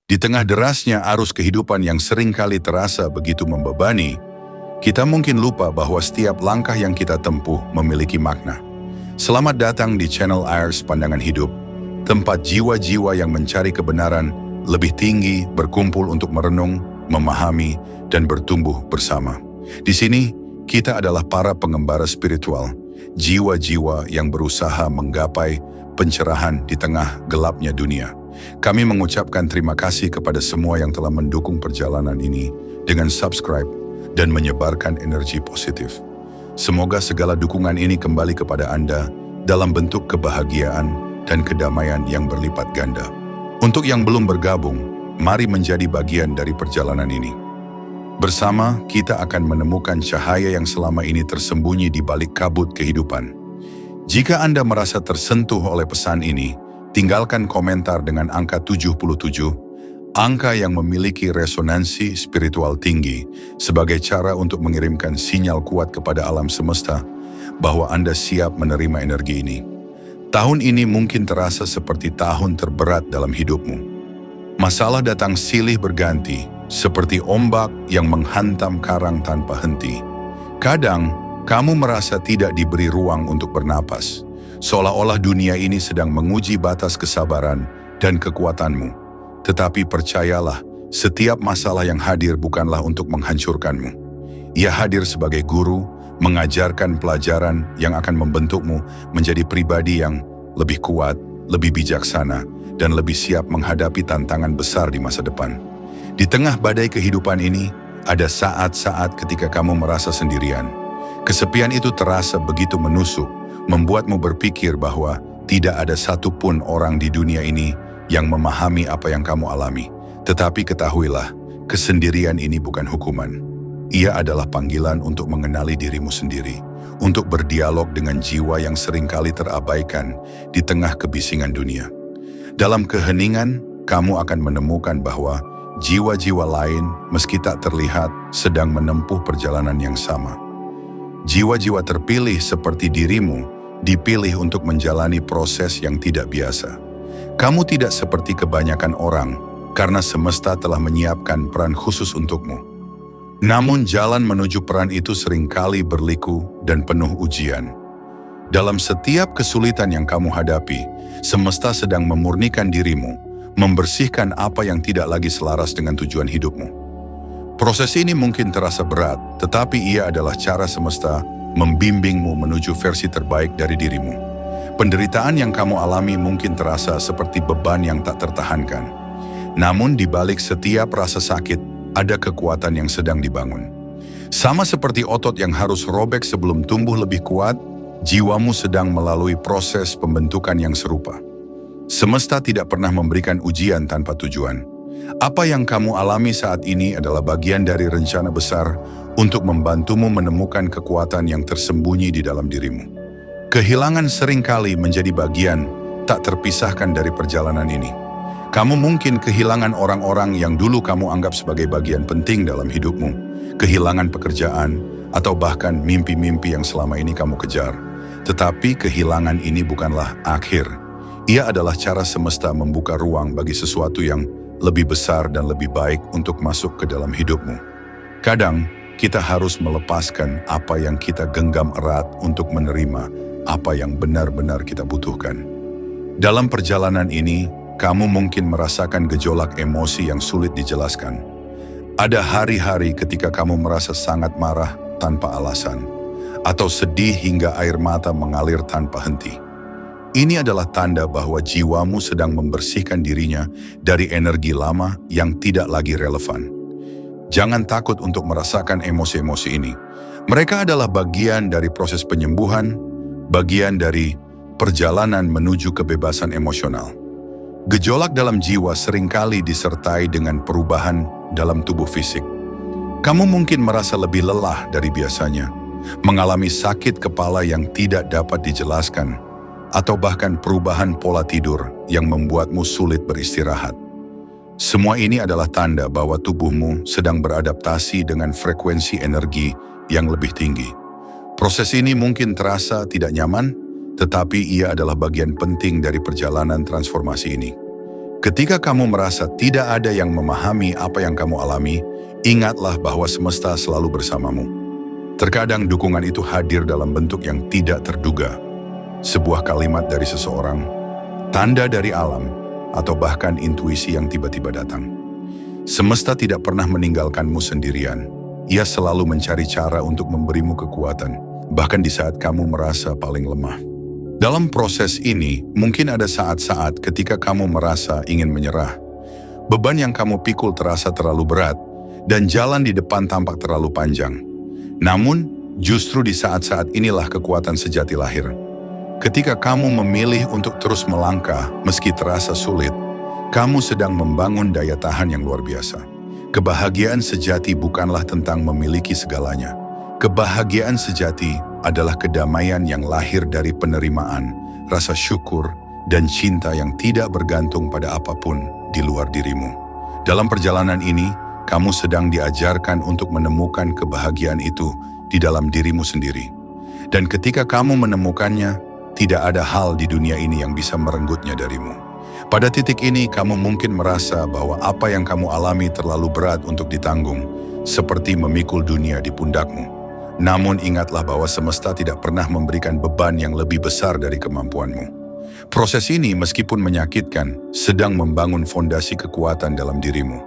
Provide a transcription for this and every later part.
Di tengah derasnya arus kehidupan yang seringkali terasa begitu membebani, kita mungkin lupa bahwa setiap langkah yang kita tempuh memiliki makna. Selamat datang di channel Airs Pandangan Hidup, tempat jiwa-jiwa yang mencari kebenaran lebih tinggi berkumpul untuk merenung, memahami, dan bertumbuh bersama. Di sini, kita adalah para pengembara spiritual, jiwa-jiwa yang berusaha menggapai pencerahan di tengah gelapnya dunia. Kami mengucapkan terima kasih kepada semua yang telah mendukung perjalanan ini dengan subscribe dan menyebarkan energi positif. Semoga segala dukungan ini kembali kepada Anda dalam bentuk kebahagiaan dan kedamaian yang berlipat ganda. Untuk yang belum bergabung, mari menjadi bagian dari perjalanan ini. Bersama, kita akan menemukan cahaya yang selama ini tersembunyi di balik kabut kehidupan. Jika Anda merasa tersentuh oleh pesan ini, tinggalkan komentar dengan angka 77, angka yang memiliki resonansi spiritual tinggi, sebagai cara untuk mengirimkan sinyal kuat kepada alam semesta bahwa Anda siap menerima energi ini. Tahun ini mungkin terasa seperti tahun terberat dalam hidupmu. Masalah datang silih berganti, seperti ombak yang menghantam karang tanpa henti. Kadang, kamu merasa tidak diberi ruang untuk bernapas, seolah-olah dunia ini sedang menguji batas kesabaran dan kekuatanmu. Tetapi percayalah, setiap masalah yang hadir bukanlah untuk menghancurkanmu. Ia hadir sebagai guru, mengajarkan pelajaran yang akan membentukmu menjadi pribadi yang lebih kuat, lebih bijaksana, dan lebih siap menghadapi tantangan besar di masa depan. Di tengah badai kehidupan ini, ada saat-saat ketika kamu merasa sendirian. Kesepian itu terasa begitu menusuk, membuatmu berpikir bahwa tidak ada satupun orang di dunia ini yang memahami apa yang kamu alami. Tetapi ketahuilah, kesendirian ini bukan hukuman. Ia adalah panggilan untuk mengenali dirimu sendiri, untuk berdialog dengan jiwa yang seringkali terabaikan di tengah kebisingan dunia. Dalam keheningan, kamu akan menemukan bahwa jiwa-jiwa lain, meski tak terlihat, sedang menempuh perjalanan yang sama. Jiwa-jiwa terpilih seperti dirimu, dipilih untuk menjalani proses yang tidak biasa. Kamu tidak seperti kebanyakan orang, karena semesta telah menyiapkan peran khusus untukmu. Namun jalan menuju peran itu seringkali berliku dan penuh ujian. Dalam setiap kesulitan yang kamu hadapi, semesta sedang memurnikan dirimu, membersihkan apa yang tidak lagi selaras dengan tujuan hidupmu. Proses ini mungkin terasa berat, tetapi ia adalah cara semesta membimbingmu menuju versi terbaik dari dirimu. Penderitaan yang kamu alami mungkin terasa seperti beban yang tak tertahankan. Namun di balik setiap rasa sakit, ada kekuatan yang sedang dibangun. Sama seperti otot yang harus robek sebelum tumbuh lebih kuat, jiwamu sedang melalui proses pembentukan yang serupa. Semesta tidak pernah memberikan ujian tanpa tujuan. Apa yang kamu alami saat ini adalah bagian dari rencana besar untuk membantumu menemukan kekuatan yang tersembunyi di dalam dirimu. Kehilangan seringkali menjadi bagian tak terpisahkan dari perjalanan ini. Kamu mungkin kehilangan orang-orang yang dulu kamu anggap sebagai bagian penting dalam hidupmu, kehilangan pekerjaan, atau bahkan mimpi-mimpi yang selama ini kamu kejar. Tetapi kehilangan ini bukanlah akhir. Ia adalah cara semesta membuka ruang bagi sesuatu yang lebih besar dan lebih baik untuk masuk ke dalam hidupmu. Kadang, kita harus melepaskan apa yang kita genggam erat untuk menerima apa yang benar-benar kita butuhkan. Dalam perjalanan ini, kamu mungkin merasakan gejolak emosi yang sulit dijelaskan. Ada hari-hari ketika kamu merasa sangat marah tanpa alasan, atau sedih hingga air mata mengalir tanpa henti. Ini adalah tanda bahwa jiwamu sedang membersihkan dirinya dari energi lama yang tidak lagi relevan. Jangan takut untuk merasakan emosi-emosi ini. Mereka adalah bagian dari proses penyembuhan, bagian dari perjalanan menuju kebebasan emosional. Gejolak dalam jiwa seringkali disertai dengan perubahan dalam tubuh fisik. Kamu mungkin merasa lebih lelah dari biasanya, mengalami sakit kepala yang tidak dapat dijelaskan, atau bahkan perubahan pola tidur yang membuatmu sulit beristirahat. Semua ini adalah tanda bahwa tubuhmu sedang beradaptasi dengan frekuensi energi yang lebih tinggi. Proses ini mungkin terasa tidak nyaman, tetapi ia adalah bagian penting dari perjalanan transformasi ini. Ketika kamu merasa tidak ada yang memahami apa yang kamu alami, ingatlah bahwa semesta selalu bersamamu. Terkadang dukungan itu hadir dalam bentuk yang tidak terduga. Sebuah kalimat dari seseorang, tanda dari alam, atau bahkan intuisi yang tiba-tiba datang. Semesta tidak pernah meninggalkanmu sendirian. Ia selalu mencari cara untuk memberimu kekuatan, bahkan di saat kamu merasa paling lemah. Dalam proses ini, mungkin ada saat-saat ketika kamu merasa ingin menyerah. Beban yang kamu pikul terasa terlalu berat, dan jalan di depan tampak terlalu panjang. Namun, justru di saat-saat inilah kekuatan sejati lahir. Ketika kamu memilih untuk terus melangkah meski terasa sulit, kamu sedang membangun daya tahan yang luar biasa. Kebahagiaan sejati bukanlah tentang memiliki segalanya. Kebahagiaan sejati adalah kedamaian yang lahir dari penerimaan, rasa syukur, dan cinta yang tidak bergantung pada apapun di luar dirimu. Dalam perjalanan ini, kamu sedang diajarkan untuk menemukan kebahagiaan itu di dalam dirimu sendiri. Dan ketika kamu menemukannya, tidak ada hal di dunia ini yang bisa merenggutnya darimu. Pada titik ini, kamu mungkin merasa bahwa apa yang kamu alami terlalu berat untuk ditanggung, seperti memikul dunia di pundakmu. Namun ingatlah bahwa semesta tidak pernah memberikan beban yang lebih besar dari kemampuanmu. Proses ini meskipun menyakitkan, sedang membangun fondasi kekuatan dalam dirimu.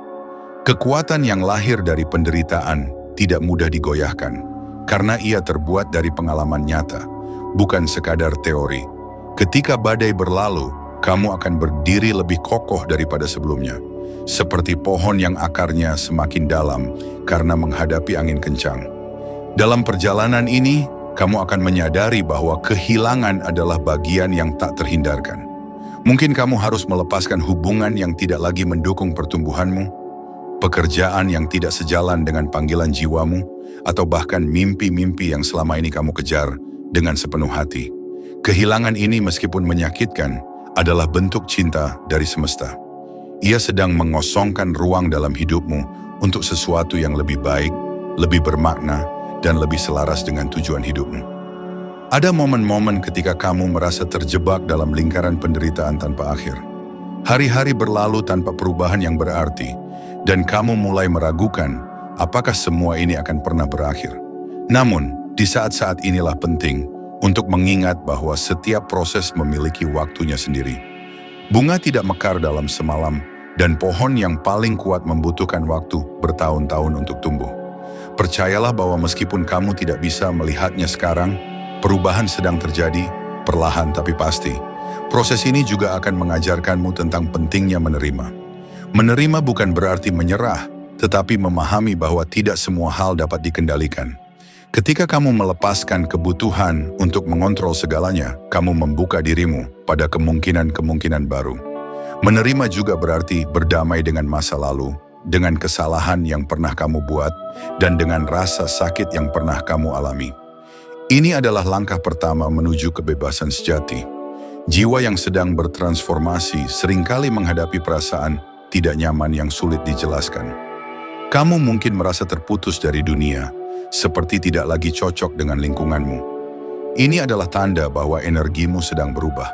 Kekuatan yang lahir dari penderitaan tidak mudah digoyahkan, karena ia terbuat dari pengalaman nyata, bukan sekadar teori. Ketika badai berlalu, kamu akan berdiri lebih kokoh daripada sebelumnya, seperti pohon yang akarnya semakin dalam karena menghadapi angin kencang. Dalam perjalanan ini, kamu akan menyadari bahwa kehilangan adalah bagian yang tak terhindarkan. Mungkin kamu harus melepaskan hubungan yang tidak lagi mendukung pertumbuhanmu, pekerjaan yang tidak sejalan dengan panggilan jiwamu, atau bahkan mimpi-mimpi yang selama ini kamu kejar dengan sepenuh hati. Kehilangan ini meskipun menyakitkan, adalah bentuk cinta dari semesta. Ia sedang mengosongkan ruang dalam hidupmu untuk sesuatu yang lebih baik, lebih bermakna, dan lebih selaras dengan tujuan hidupmu. Ada momen-momen ketika kamu merasa terjebak dalam lingkaran penderitaan tanpa akhir. Hari-hari berlalu tanpa perubahan yang berarti, dan kamu mulai meragukan apakah semua ini akan pernah berakhir. Namun, di saat-saat inilah penting untuk mengingat bahwa setiap proses memiliki waktunya sendiri. Bunga tidak mekar dalam semalam, dan pohon yang paling kuat membutuhkan waktu bertahun-tahun untuk tumbuh. Percayalah bahwa meskipun kamu tidak bisa melihatnya sekarang, perubahan sedang terjadi, perlahan tapi pasti. Proses ini juga akan mengajarkanmu tentang pentingnya menerima. Menerima bukan berarti menyerah, tetapi memahami bahwa tidak semua hal dapat dikendalikan. Ketika kamu melepaskan kebutuhan untuk mengontrol segalanya, kamu membuka dirimu pada kemungkinan-kemungkinan baru. Menerima juga berarti berdamai dengan masa lalu, dengan kesalahan yang pernah kamu buat, dan dengan rasa sakit yang pernah kamu alami. Ini adalah langkah pertama menuju kebebasan sejati. Jiwa yang sedang bertransformasi seringkali menghadapi perasaan tidak nyaman yang sulit dijelaskan. Kamu mungkin merasa terputus dari dunia, seperti tidak lagi cocok dengan lingkunganmu. Ini adalah tanda bahwa energimu sedang berubah.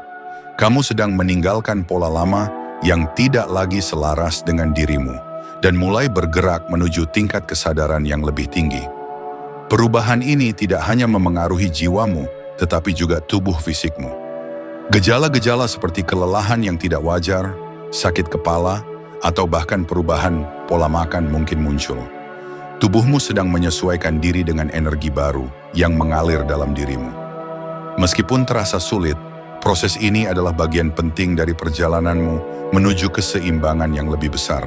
Kamu sedang meninggalkan pola lama yang tidak lagi selaras dengan dirimu, dan mulai bergerak menuju tingkat kesadaran yang lebih tinggi. Perubahan ini tidak hanya memengaruhi jiwamu, tetapi juga tubuh fisikmu. Gejala-gejala seperti kelelahan yang tidak wajar, sakit kepala, atau bahkan perubahan pola makan mungkin muncul. Tubuhmu sedang menyesuaikan diri dengan energi baru yang mengalir dalam dirimu. Meskipun terasa sulit, proses ini adalah bagian penting dari perjalananmu menuju keseimbangan yang lebih besar.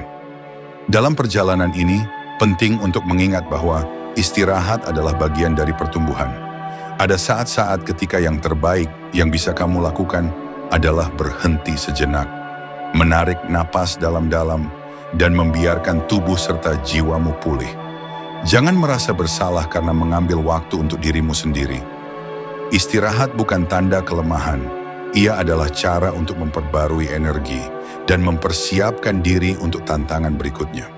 Dalam perjalanan ini, penting untuk mengingat bahwa istirahat adalah bagian dari pertumbuhan. Ada saat-saat ketika yang terbaik yang bisa kamu lakukan adalah berhenti sejenak, menarik napas dalam-dalam, dan membiarkan tubuh serta jiwamu pulih. Jangan merasa bersalah karena mengambil waktu untuk dirimu sendiri. Istirahat bukan tanda kelemahan, ia adalah cara untuk memperbarui energi dan mempersiapkan diri untuk tantangan berikutnya.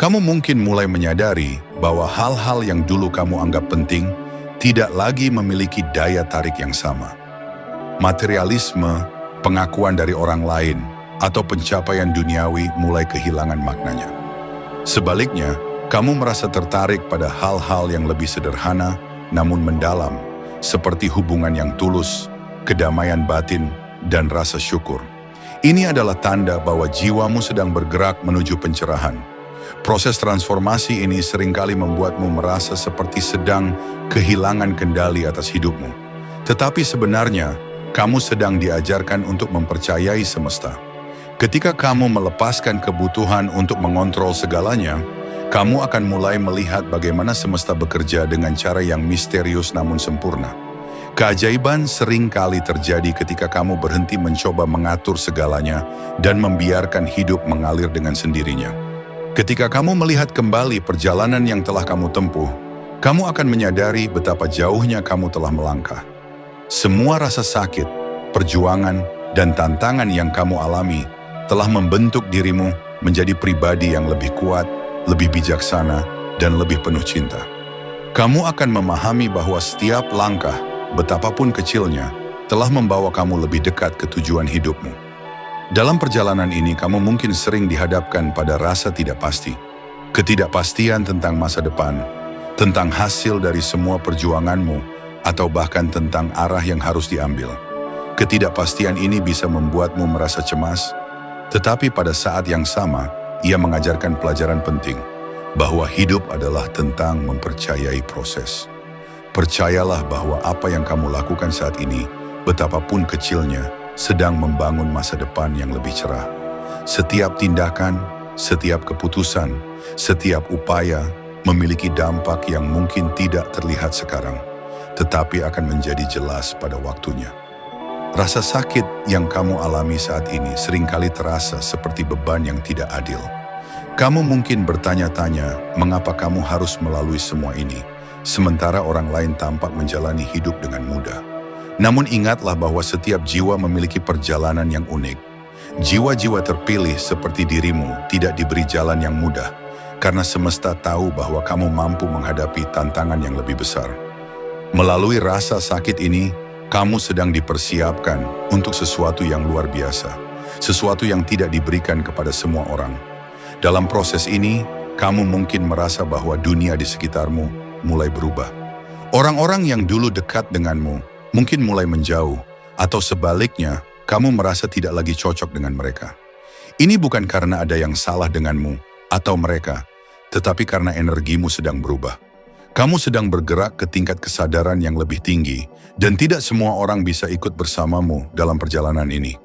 Kamu mungkin mulai menyadari bahwa hal-hal yang dulu kamu anggap penting tidak lagi memiliki daya tarik yang sama. Materialisme, pengakuan dari orang lain, atau pencapaian duniawi mulai kehilangan maknanya. Sebaliknya, kamu merasa tertarik pada hal-hal yang lebih sederhana namun mendalam, seperti hubungan yang tulus, kedamaian batin, dan rasa syukur. Ini adalah tanda bahwa jiwamu sedang bergerak menuju pencerahan. Proses transformasi ini seringkali membuatmu merasa seperti sedang kehilangan kendali atas hidupmu. Tetapi sebenarnya, kamu sedang diajarkan untuk mempercayai semesta. Ketika kamu melepaskan kebutuhan untuk mengontrol segalanya, kamu akan mulai melihat bagaimana semesta bekerja dengan cara yang misterius namun sempurna. Keajaiban sering kali terjadi ketika kamu berhenti mencoba mengatur segalanya dan membiarkan hidup mengalir dengan sendirinya. Ketika kamu melihat kembali perjalanan yang telah kamu tempuh, kamu akan menyadari betapa jauhnya kamu telah melangkah. Semua rasa sakit, perjuangan, dan tantangan yang kamu alami telah membentuk dirimu menjadi pribadi yang lebih kuat, lebih bijaksana, dan lebih penuh cinta. Kamu akan memahami bahwa setiap langkah, betapapun kecilnya, telah membawa kamu lebih dekat ke tujuan hidupmu. Dalam perjalanan ini, kamu mungkin sering dihadapkan pada rasa tidak pasti. Ketidakpastian tentang masa depan, tentang hasil dari semua perjuanganmu, atau bahkan tentang arah yang harus diambil. Ketidakpastian ini bisa membuatmu merasa cemas, tetapi pada saat yang sama, ia mengajarkan pelajaran penting, bahwa hidup adalah tentang mempercayai proses. Percayalah bahwa apa yang kamu lakukan saat ini, betapapun kecilnya, sedang membangun masa depan yang lebih cerah. Setiap tindakan, setiap keputusan, setiap upaya memiliki dampak yang mungkin tidak terlihat sekarang, tetapi akan menjadi jelas pada waktunya. Rasa sakit yang kamu alami saat ini seringkali terasa seperti beban yang tidak adil. Kamu mungkin bertanya-tanya mengapa kamu harus melalui semua ini, sementara orang lain tampak menjalani hidup dengan mudah. Namun ingatlah bahwa setiap jiwa memiliki perjalanan yang unik. Jiwa-jiwa terpilih seperti dirimu tidak diberi jalan yang mudah, karena semesta tahu bahwa kamu mampu menghadapi tantangan yang lebih besar. Melalui rasa sakit ini, kamu sedang dipersiapkan untuk sesuatu yang luar biasa, sesuatu yang tidak diberikan kepada semua orang. Dalam proses ini, kamu mungkin merasa bahwa dunia di sekitarmu mulai berubah. Orang-orang yang dulu dekat denganmu mungkin mulai menjauh, atau sebaliknya, kamu merasa tidak lagi cocok dengan mereka. Ini bukan karena ada yang salah denganmu atau mereka, tetapi karena energimu sedang berubah. Kamu sedang bergerak ke tingkat kesadaran yang lebih tinggi, dan tidak semua orang bisa ikut bersamamu dalam perjalanan ini.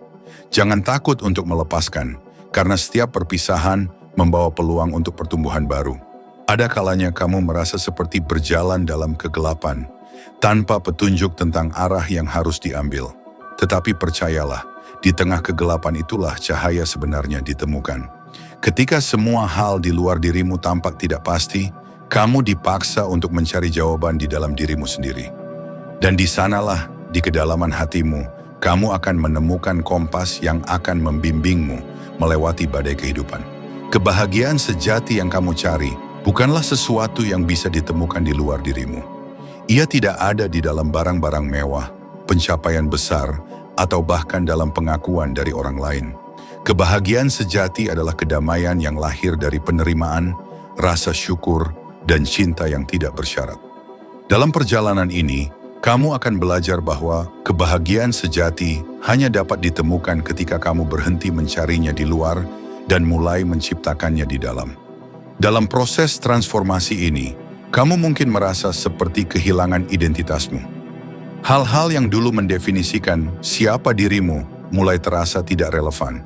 Jangan takut untuk melepaskan, karena setiap perpisahan membawa peluang untuk pertumbuhan baru. Ada kalanya kamu merasa seperti berjalan dalam kegelapan, tanpa petunjuk tentang arah yang harus diambil. Tetapi percayalah, di tengah kegelapan itulah cahaya sebenarnya ditemukan. Ketika semua hal di luar dirimu tampak tidak pasti, kamu dipaksa untuk mencari jawaban di dalam dirimu sendiri. Dan di sanalah, di kedalaman hatimu, kamu akan menemukan kompas yang akan membimbingmu melewati badai kehidupan. Kebahagiaan sejati yang kamu cari bukanlah sesuatu yang bisa ditemukan di luar dirimu. Ia tidak ada di dalam barang-barang mewah, pencapaian besar, atau bahkan dalam pengakuan dari orang lain. Kebahagiaan sejati adalah kedamaian yang lahir dari penerimaan, rasa syukur, dan cinta yang tidak bersyarat. Dalam perjalanan ini, kamu akan belajar bahwa kebahagiaan sejati hanya dapat ditemukan ketika kamu berhenti mencarinya di luar dan mulai menciptakannya di dalam. Dalam proses transformasi ini, kamu mungkin merasa seperti kehilangan identitasmu. Hal-hal yang dulu mendefinisikan siapa dirimu mulai terasa tidak relevan.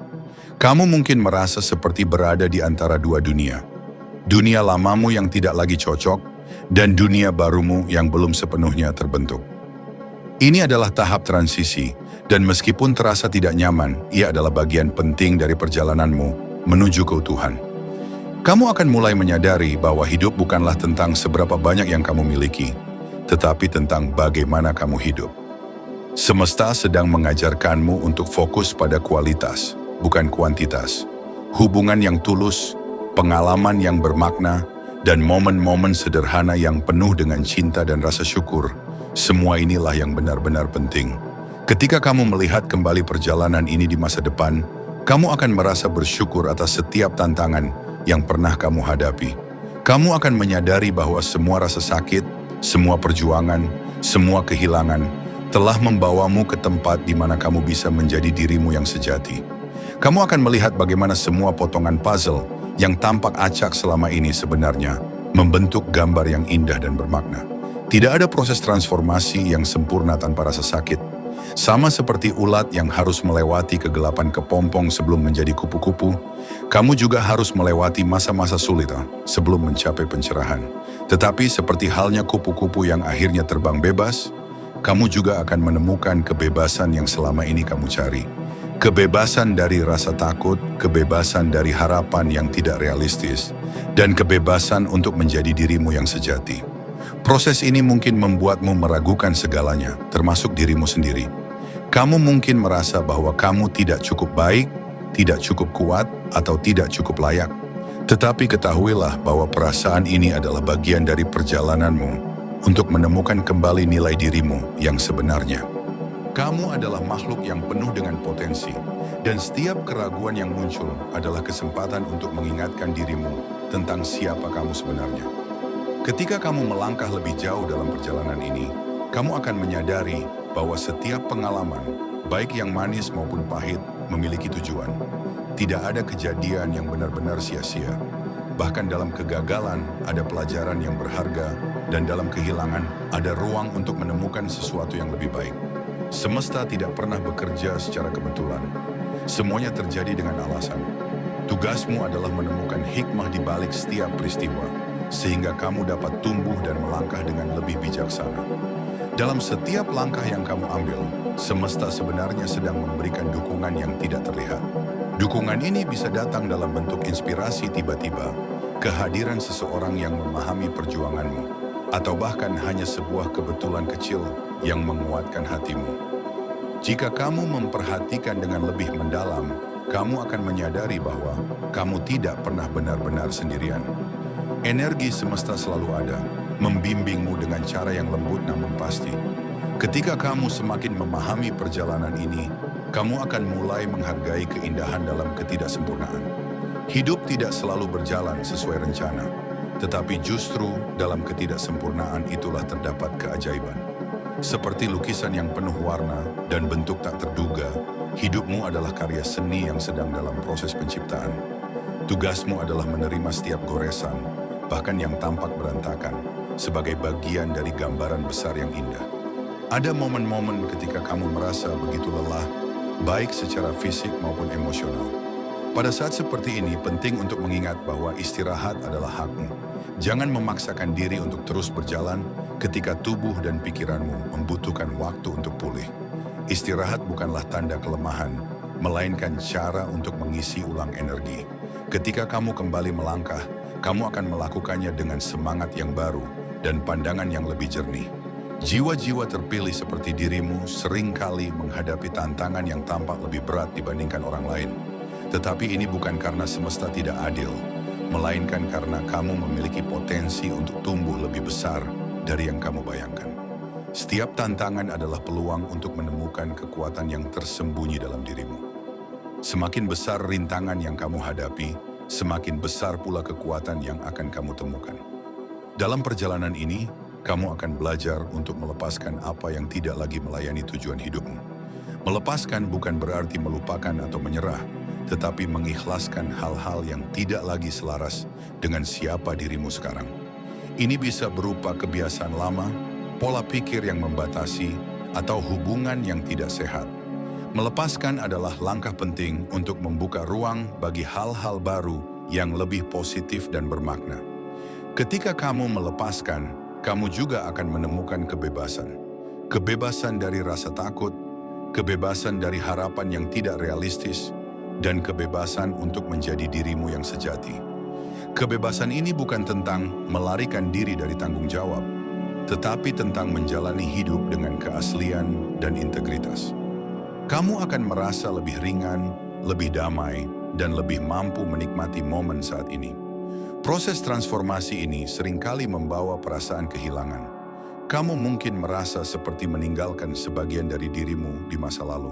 Kamu mungkin merasa seperti berada di antara dua dunia. Dunia lamamu yang tidak lagi cocok, dan dunia barumu yang belum sepenuhnya terbentuk. Ini adalah tahap transisi, dan meskipun terasa tidak nyaman, ia adalah bagian penting dari perjalananmu menuju keutuhan. Kamu akan mulai menyadari bahwa hidup bukanlah tentang seberapa banyak yang kamu miliki, tetapi tentang bagaimana kamu hidup. Semesta sedang mengajarkanmu untuk fokus pada kualitas, bukan kuantitas. Hubungan yang tulus, pengalaman yang bermakna, dan momen-momen sederhana yang penuh dengan cinta dan rasa syukur, semua inilah yang benar-benar penting. Ketika kamu melihat kembali perjalanan ini di masa depan, Kamu akan merasa bersyukur atas setiap tantangan yang pernah kamu hadapi. Kamu akan menyadari bahwa semua rasa sakit, semua perjuangan, semua kehilangan telah membawamu ke tempat di mana kamu bisa menjadi dirimu yang sejati. Kamu akan melihat bagaimana semua potongan puzzle yang tampak acak selama ini sebenarnya membentuk gambar yang indah dan bermakna. Tidak ada proses transformasi yang sempurna tanpa rasa sakit. Sama seperti ulat yang harus melewati kegelapan kepompong sebelum menjadi kupu-kupu, kamu juga harus melewati masa-masa sulit sebelum mencapai pencerahan. Tetapi seperti halnya kupu-kupu yang akhirnya terbang bebas, kamu juga akan menemukan kebebasan yang selama ini kamu cari. Kebebasan dari rasa takut, kebebasan dari harapan yang tidak realistis, dan kebebasan untuk menjadi dirimu yang sejati. Proses ini mungkin membuatmu meragukan segalanya, termasuk dirimu sendiri. Kamu mungkin merasa bahwa kamu tidak cukup baik, tidak cukup kuat, atau tidak cukup layak. Tetapi ketahuilah bahwa perasaan ini adalah bagian dari perjalananmu untuk menemukan kembali nilai dirimu yang sebenarnya. Kamu adalah makhluk yang penuh dengan potensi, dan setiap keraguan yang muncul adalah kesempatan untuk mengingatkan dirimu tentang siapa kamu sebenarnya. Ketika kamu melangkah lebih jauh dalam perjalanan ini, kamu akan menyadari bahwa setiap pengalaman, baik yang manis maupun pahit, memiliki tujuan. Tidak ada kejadian yang benar-benar sia-sia. Bahkan dalam kegagalan ada pelajaran yang berharga, dan dalam kehilangan ada ruang untuk menemukan sesuatu yang lebih baik. Semesta tidak pernah bekerja secara kebetulan. Semuanya terjadi dengan alasan. Tugasmu adalah menemukan hikmah di balik setiap peristiwa, sehingga kamu dapat tumbuh dan melangkah dengan lebih bijaksana. Dalam setiap langkah yang kamu ambil, semesta sebenarnya sedang memberikan dukungan yang tidak terlihat. Dukungan ini bisa datang dalam bentuk inspirasi tiba-tiba, kehadiran seseorang yang memahami perjuanganmu, atau bahkan hanya sebuah kebetulan kecil yang menguatkan hatimu. Jika kamu memperhatikan dengan lebih mendalam, kamu akan menyadari bahwa kamu tidak pernah benar-benar sendirian. Energi semesta selalu ada, membimbingmu dengan cara yang lembut namun pasti. Ketika kamu semakin memahami perjalanan ini, kamu akan mulai menghargai keindahan dalam ketidaksempurnaan. Hidup tidak selalu berjalan sesuai rencana, tetapi justru dalam ketidaksempurnaan itulah terdapat keajaiban. Seperti lukisan yang penuh warna dan bentuk tak terduga, hidupmu adalah karya seni yang sedang dalam proses penciptaan. Tugasmu adalah menerima setiap goresan, bahkan yang tampak berantakan, sebagai bagian dari gambaran besar yang indah. Ada momen-momen ketika kamu merasa begitu lelah, baik secara fisik maupun emosional. Pada saat seperti ini, penting untuk mengingat bahwa istirahat adalah hakmu. Jangan memaksakan diri untuk terus berjalan ketika tubuh dan pikiranmu membutuhkan waktu untuk pulih. Istirahat bukanlah tanda kelemahan, melainkan cara untuk mengisi ulang energi. Ketika kamu kembali melangkah, kamu akan melakukannya dengan semangat yang baru dan pandangan yang lebih jernih. Jiwa-jiwa terpilih seperti dirimu seringkali menghadapi tantangan yang tampak lebih berat dibandingkan orang lain. Tetapi ini bukan karena semesta tidak adil, melainkan karena kamu memiliki potensi untuk tumbuh lebih besar dari yang kamu bayangkan. Setiap tantangan adalah peluang untuk menemukan kekuatan yang tersembunyi dalam dirimu. Semakin besar rintangan yang kamu hadapi, semakin besar pula kekuatan yang akan kamu temukan. Dalam perjalanan ini, kamu akan belajar untuk melepaskan apa yang tidak lagi melayani tujuan hidupmu. Melepaskan bukan berarti melupakan atau menyerah, tetapi mengikhlaskan hal-hal yang tidak lagi selaras dengan siapa dirimu sekarang. Ini bisa berupa kebiasaan lama, pola pikir yang membatasi, atau hubungan yang tidak sehat. Melepaskan adalah langkah penting untuk membuka ruang bagi hal-hal baru yang lebih positif dan bermakna. Ketika kamu melepaskan, kamu juga akan menemukan kebebasan. Kebebasan dari rasa takut, kebebasan dari harapan yang tidak realistis, dan kebebasan untuk menjadi dirimu yang sejati. Kebebasan ini bukan tentang melarikan diri dari tanggung jawab, tetapi tentang menjalani hidup dengan keaslian dan integritas. Kamu akan merasa lebih ringan, lebih damai, dan lebih mampu menikmati momen saat ini. Proses transformasi ini seringkali membawa perasaan kehilangan. Kamu mungkin merasa seperti meninggalkan sebagian dari dirimu di masa lalu.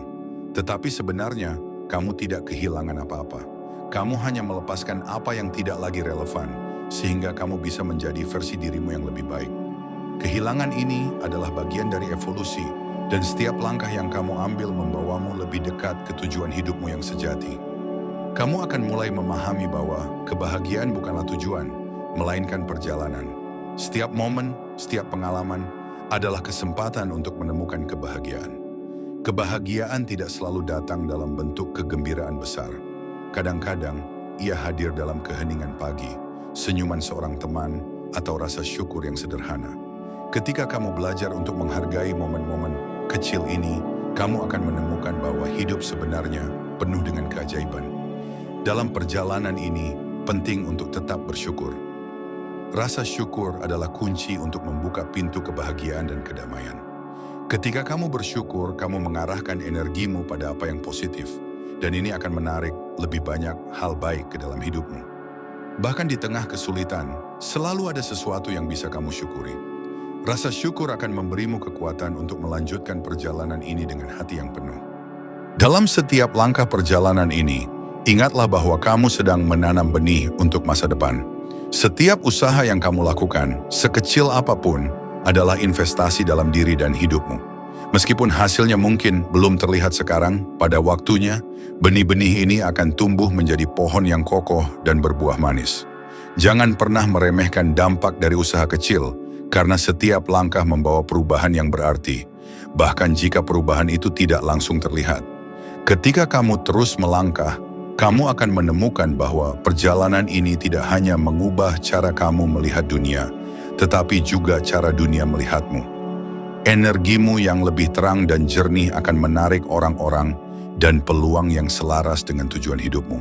Tetapi sebenarnya, kamu tidak kehilangan apa-apa. Kamu hanya melepaskan apa yang tidak lagi relevan, sehingga kamu bisa menjadi versi dirimu yang lebih baik. Kehilangan ini adalah bagian dari evolusi, dan setiap langkah yang kamu ambil membawamu lebih dekat ke tujuan hidupmu yang sejati. Kamu akan mulai memahami bahwa kebahagiaan bukanlah tujuan, melainkan perjalanan. Setiap momen, setiap pengalaman adalah kesempatan untuk menemukan kebahagiaan. Kebahagiaan tidak selalu datang dalam bentuk kegembiraan besar. Kadang-kadang, ia hadir dalam keheningan pagi, senyuman seorang teman, atau rasa syukur yang sederhana. Ketika kamu belajar untuk menghargai momen-momen kecil ini, kamu akan menemukan bahwa hidup sebenarnya penuh dengan keajaiban. Dalam perjalanan ini, penting untuk tetap bersyukur. Rasa syukur adalah kunci untuk membuka pintu kebahagiaan dan kedamaian. Ketika kamu bersyukur, kamu mengarahkan energimu pada apa yang positif, dan ini akan menarik lebih banyak hal baik ke dalam hidupmu. Bahkan di tengah kesulitan, selalu ada sesuatu yang bisa kamu syukuri. Rasa syukur akan memberimu kekuatan untuk melanjutkan perjalanan ini dengan hati yang penuh. Dalam setiap langkah perjalanan ini, ingatlah bahwa kamu sedang menanam benih untuk masa depan. Setiap usaha yang kamu lakukan, sekecil apapun, adalah investasi dalam diri dan hidupmu. Meskipun hasilnya mungkin belum terlihat sekarang, pada waktunya, benih-benih ini akan tumbuh menjadi pohon yang kokoh dan berbuah manis. Jangan pernah meremehkan dampak dari usaha kecil, karena setiap langkah membawa perubahan yang berarti, bahkan jika perubahan itu tidak langsung terlihat. Ketika kamu terus melangkah, kamu akan menemukan bahwa perjalanan ini tidak hanya mengubah cara kamu melihat dunia, tetapi juga cara dunia melihatmu. Energimu yang lebih terang dan jernih akan menarik orang-orang dan peluang yang selaras dengan tujuan hidupmu.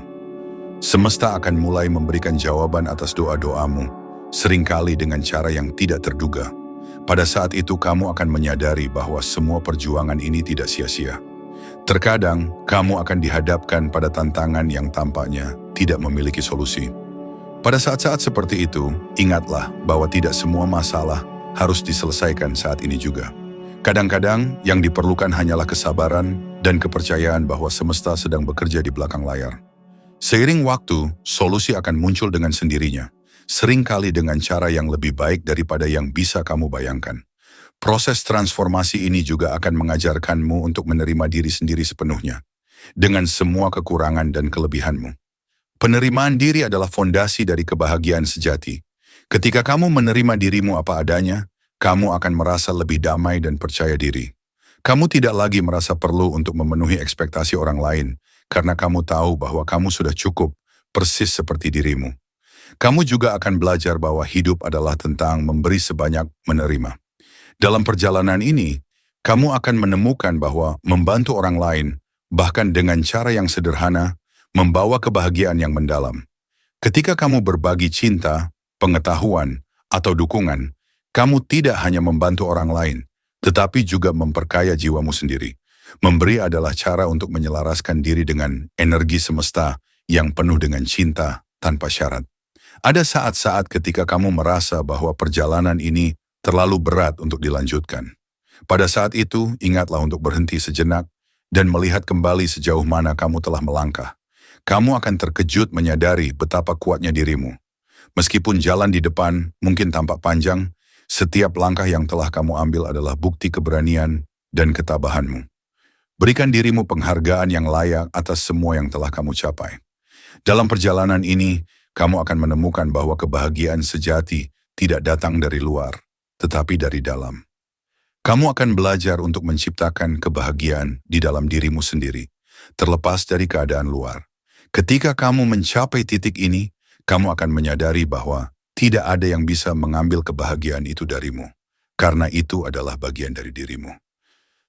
Semesta akan mulai memberikan jawaban atas doa-doamu, seringkali dengan cara yang tidak terduga. Pada saat itu kamu akan menyadari bahwa semua perjuangan ini tidak sia-sia. Terkadang, kamu akan dihadapkan pada tantangan yang tampaknya tidak memiliki solusi. Pada saat-saat seperti itu, ingatlah bahwa tidak semua masalah harus diselesaikan saat ini juga. Kadang-kadang, yang diperlukan hanyalah kesabaran dan kepercayaan bahwa semesta sedang bekerja di belakang layar. Seiring waktu, solusi akan muncul dengan sendirinya, seringkali dengan cara yang lebih baik daripada yang bisa kamu bayangkan. Proses transformasi ini juga akan mengajarkanmu untuk menerima diri sendiri sepenuhnya, dengan semua kekurangan dan kelebihanmu. Penerimaan diri adalah fondasi dari kebahagiaan sejati. Ketika kamu menerima dirimu apa adanya, kamu akan merasa lebih damai dan percaya diri. Kamu tidak lagi merasa perlu untuk memenuhi ekspektasi orang lain, karena kamu tahu bahwa kamu sudah cukup, persis seperti dirimu. Kamu juga akan belajar bahwa hidup adalah tentang memberi sebanyak menerima. Dalam perjalanan ini, kamu akan menemukan bahwa membantu orang lain, bahkan dengan cara yang sederhana, membawa kebahagiaan yang mendalam. Ketika kamu berbagi cinta, pengetahuan, atau dukungan, kamu tidak hanya membantu orang lain, tetapi juga memperkaya jiwamu sendiri. Memberi adalah cara untuk menyelaraskan diri dengan energi semesta yang penuh dengan cinta tanpa syarat. Ada saat-saat ketika kamu merasa bahwa perjalanan ini terlalu berat untuk dilanjutkan. Pada saat itu, ingatlah untuk berhenti sejenak dan melihat kembali sejauh mana kamu telah melangkah. Kamu akan terkejut menyadari betapa kuatnya dirimu. Meskipun jalan di depan mungkin tampak panjang, setiap langkah yang telah kamu ambil adalah bukti keberanian dan ketabahanmu. Berikan dirimu penghargaan yang layak atas semua yang telah kamu capai. Dalam perjalanan ini, kamu akan menemukan bahwa kebahagiaan sejati tidak datang dari luar, tetapi dari dalam. Kamu akan belajar untuk menciptakan kebahagiaan di dalam dirimu sendiri, terlepas dari keadaan luar. Ketika kamu mencapai titik ini, kamu akan menyadari bahwa tidak ada yang bisa mengambil kebahagiaan itu darimu, karena itu adalah bagian dari dirimu.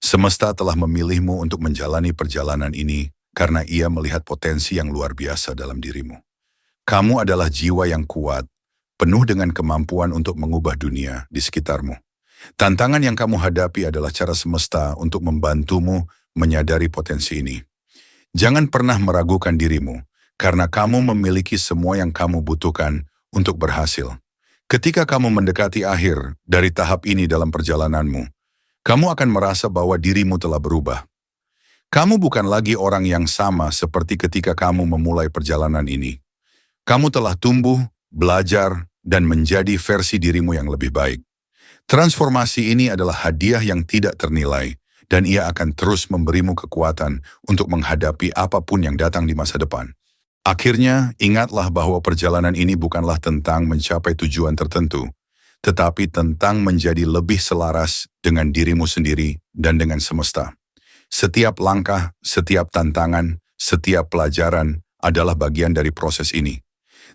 Semesta telah memilihmu untuk menjalani perjalanan ini karena ia melihat potensi yang luar biasa dalam dirimu. Kamu adalah jiwa yang kuat, penuh dengan kemampuan untuk mengubah dunia di sekitarmu. Tantangan yang kamu hadapi adalah cara semesta untuk membantumu menyadari potensi ini. Jangan pernah meragukan dirimu, karena kamu memiliki semua yang kamu butuhkan untuk berhasil. Ketika kamu mendekati akhir dari tahap ini dalam perjalananmu, kamu akan merasa bahwa dirimu telah berubah. Kamu bukan lagi orang yang sama seperti ketika kamu memulai perjalanan ini. Kamu telah tumbuh, belajar, dan menjadi versi dirimu yang lebih baik. Transformasi ini adalah hadiah yang tidak ternilai, dan ia akan terus memberimu kekuatan untuk menghadapi apapun yang datang di masa depan. Akhirnya, ingatlah bahwa perjalanan ini bukanlah tentang mencapai tujuan tertentu, tetapi tentang menjadi lebih selaras dengan dirimu sendiri dan dengan semesta. Setiap langkah, setiap tantangan, setiap pelajaran adalah bagian dari proses ini.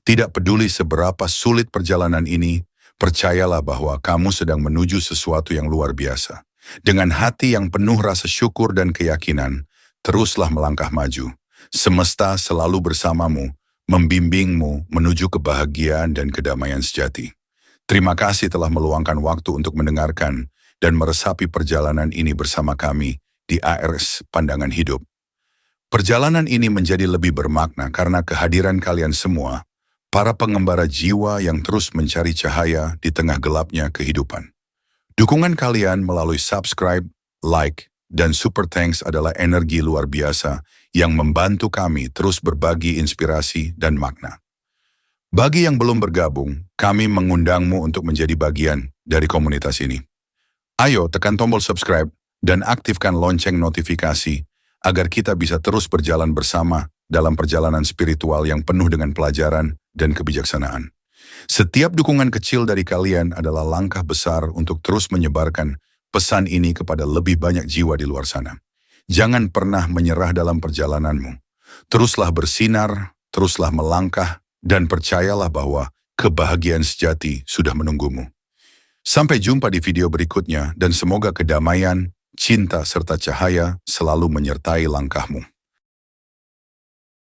Tidak peduli seberapa sulit perjalanan ini, percayalah bahwa kamu sedang menuju sesuatu yang luar biasa. Dengan hati yang penuh rasa syukur dan keyakinan, teruslah melangkah maju. Semesta selalu bersamamu, membimbingmu menuju kebahagiaan dan kedamaian sejati. Terima kasih telah meluangkan waktu untuk mendengarkan dan meresapi perjalanan ini bersama kami di ARS Pandangan Hidup. Perjalanan ini menjadi lebih bermakna karena kehadiran kalian semua, para pengembara jiwa yang terus mencari cahaya di tengah gelapnya kehidupan. Dukungan kalian melalui subscribe, like, dan super thanks adalah energi luar biasa yang membantu kami terus berbagi inspirasi dan makna. Bagi yang belum bergabung, kami mengundangmu untuk menjadi bagian dari komunitas ini. Ayo tekan tombol subscribe dan aktifkan lonceng notifikasi agar kita bisa terus berjalan bersama dalam perjalanan spiritual yang penuh dengan pelajaran dan kebijaksanaan. Setiap dukungan kecil dari kalian adalah langkah besar untuk terus menyebarkan pesan ini kepada lebih banyak jiwa di luar sana. Jangan pernah menyerah dalam perjalananmu. Teruslah bersinar, teruslah melangkah, dan percayalah bahwa kebahagiaan sejati sudah menunggumu. Sampai jumpa di video berikutnya dan semoga kedamaian, cinta, serta cahaya selalu menyertai langkahmu.